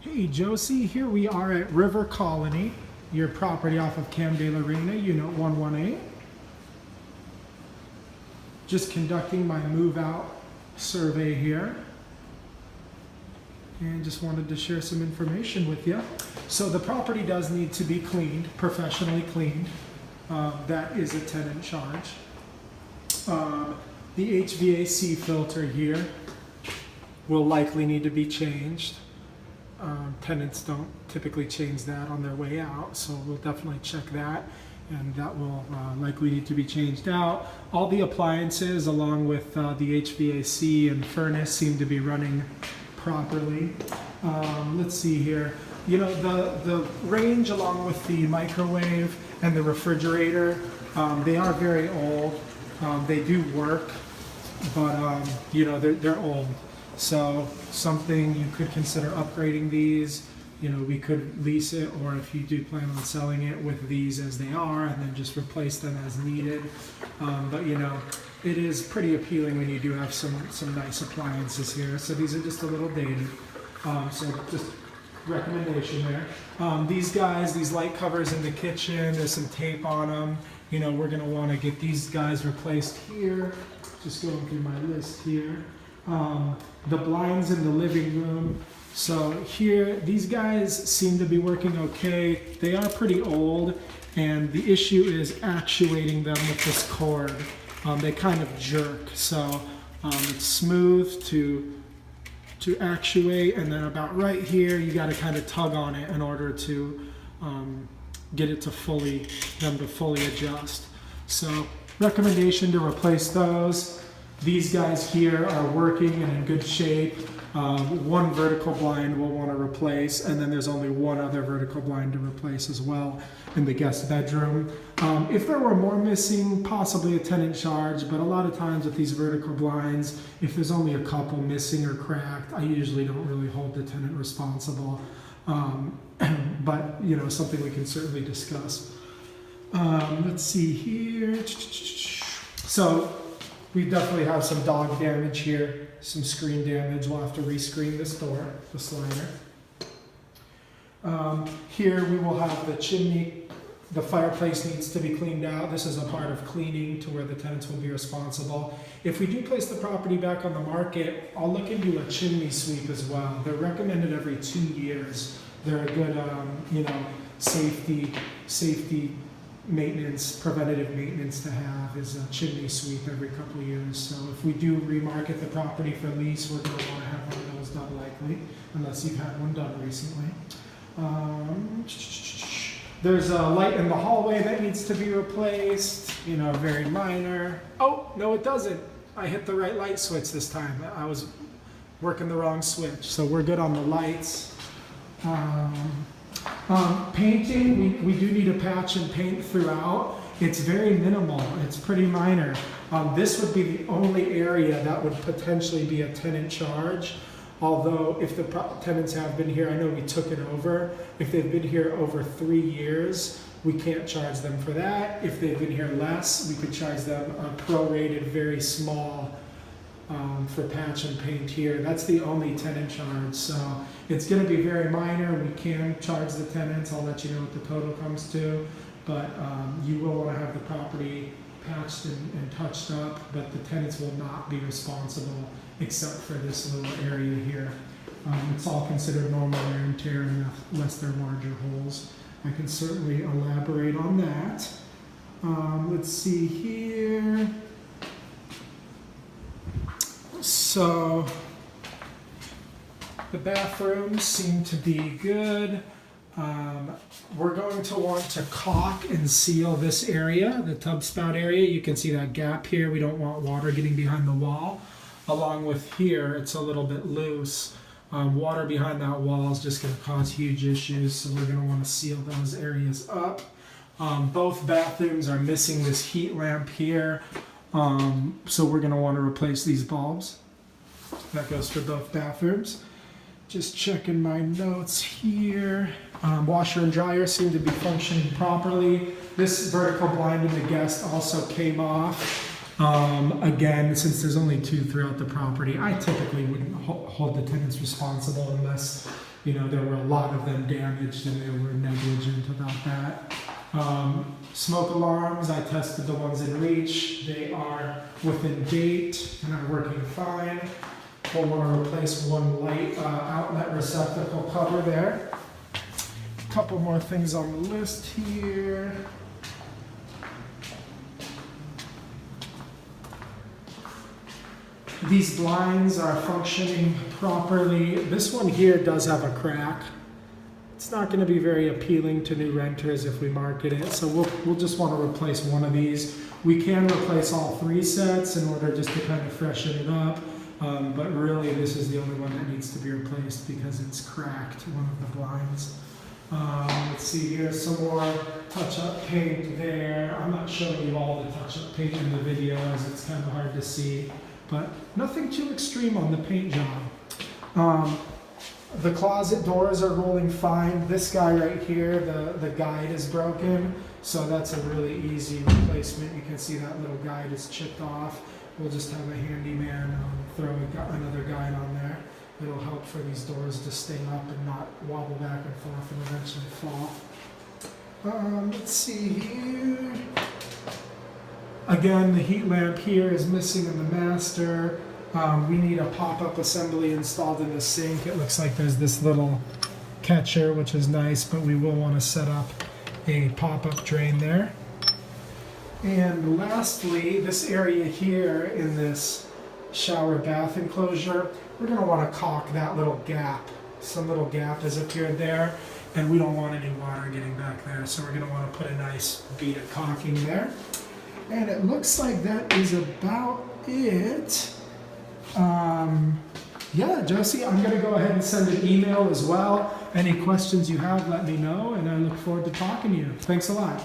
Hey Josie, here we are at River Colony, your property off of Camden Arena, Unit 118. Just conducting my move out survey here. And just wanted to share some information with you. So the property does need to be cleaned, professionally cleaned. That is a tenant charge. The HVAC filter here will likely need to be changed. Tenants don't typically change that on their way out, so we'll definitely check that, and that will likely need to be changed out. All the appliances along with the HVAC and furnace seem to be running properly. Let's see here. You know, the range along with the microwave and the refrigerator, they are very old. They do work, but you know, they're old. So something you could consider upgrading these. You know, we could lease it, or if you do plan on selling it with these as they are, and then just replace them as needed. But you know, it is pretty appealing when you do have some nice appliances here. So these are just a little dated. So just recommendation there. These guys, these light covers in the kitchen, there's some tape on them. You know, we're gonna want to get these guys replaced here. Just going through my list here. The blinds in the living room. So here, these guys seem to be working okay. They are pretty old, and the issue is actuating them with this cord. They kind of jerk, so it's smooth to actuate, and then about right here, you got to kind of tug on it in order to get it to fully adjust. So recommendation to replace those. These guys here are working and in good shape. One vertical blind we'll want to replace, and then there's only one other vertical blind to replace as well in the guest bedroom. If there were more missing, possibly a tenant charge, but a lot of times with these vertical blinds, if there's only a couple missing or cracked, I usually don't really hold the tenant responsible. But you know, something we can certainly discuss. Let's see here. So we definitely have some dog damage here, some screen damage. We'll have to rescreen this door, the slider. Here we will have the chimney. The fireplace needs to be cleaned out. This is a part of cleaning to where the tenants will be responsible. If we do place the property back on the market, I'll look into a chimney sweep as well. They're recommended every 2 years. They're a good, you know, safety maintenance, preventative maintenance to have is a chimney sweep every couple of years. So if we do remarket the property for lease, we're going to want to have one of those done likely, unless you've had one done recently. There's a light in the hallway that needs to be replaced, you know, very minor. Oh, no it doesn't. I hit the right light switch this time. I was working the wrong switch. So we're good on the lights. Painting, we do need a patch and paint throughout. It's very minimal, it's pretty minor. This would be the only area that would potentially be a tenant charge. Although if the tenants have been here, I know we took it over. If they've been here over 3 years, we can't charge them for that. If they've been here less, we could charge them a prorated, very small for patch and paint here. That's the only tenant charge. So it's going to be very minor. We can charge the tenants. I'll let you know what the total comes to. But you will want to have the property patched and touched up, but the tenants will not be responsible except for this little area here. It's all considered normal wear and tear unless they're larger holes. I can certainly elaborate on that. Let's see here. So the bathrooms seem to be good. We're going to want to caulk and seal this area, the tub spout area. You can see that gap here. We don't want water getting behind the wall. Along with here, it's a little bit loose. Water behind that wall is just going to cause huge issues, so we're going to want to seal those areas up. Both bathrooms are missing this heat lamp here, so we're going to want to replace these bulbs. That goes for both bathrooms. Just checking my notes here. Washer and dryer seem to be functioning properly. This vertical blind in the guest also came off. Again, since there's only 2 throughout the property, I typically wouldn't hold the tenants responsible unless, you know, there were a lot of them damaged and they were negligent about that. Smoke alarms, I tested the ones in reach. They are within date and are working fine. We'll want to replace one light outlet receptacle cover there. A couple more things on the list here. These blinds are functioning properly. This one here does have a crack. It's not going to be very appealing to new renters if we market it, so we'll just want to replace one of these. We can replace all 3 sets in order just to kind of freshen it up, but really this is the only one that needs to be replaced because it's cracked, one of the blinds. Let's see here, some more touch-up paint there. I'm not showing you all the touch-up paint in the video as it's kind of hard to see, but nothing too extreme on the paint job. The closet doors are rolling fine. This guy right here, the guide is broken, so that's a really easy replacement. You can see that little guide is chipped off. We'll just have a handyman throw another guide on there. It'll help for these doors to stay up and not wobble back and forth and eventually fall. Let's see here. Again, the heat lamp here is missing in the master. We need a pop-up assembly installed in the sink. It looks like there's this little catcher, which is nice, but we will want to set up a pop-up drain there. And lastly, this area here in this shower bath enclosure, we're going to want to caulk that little gap. Some little gap has appeared there, and we don't want any water getting back there, so we're going to want to put a nice bead of caulking there. And it looks like that is about it. Yeah, Josie, I'm going to go ahead and send an email as well. Any questions you have, let me know, and I look forward to talking to you. Thanks a lot.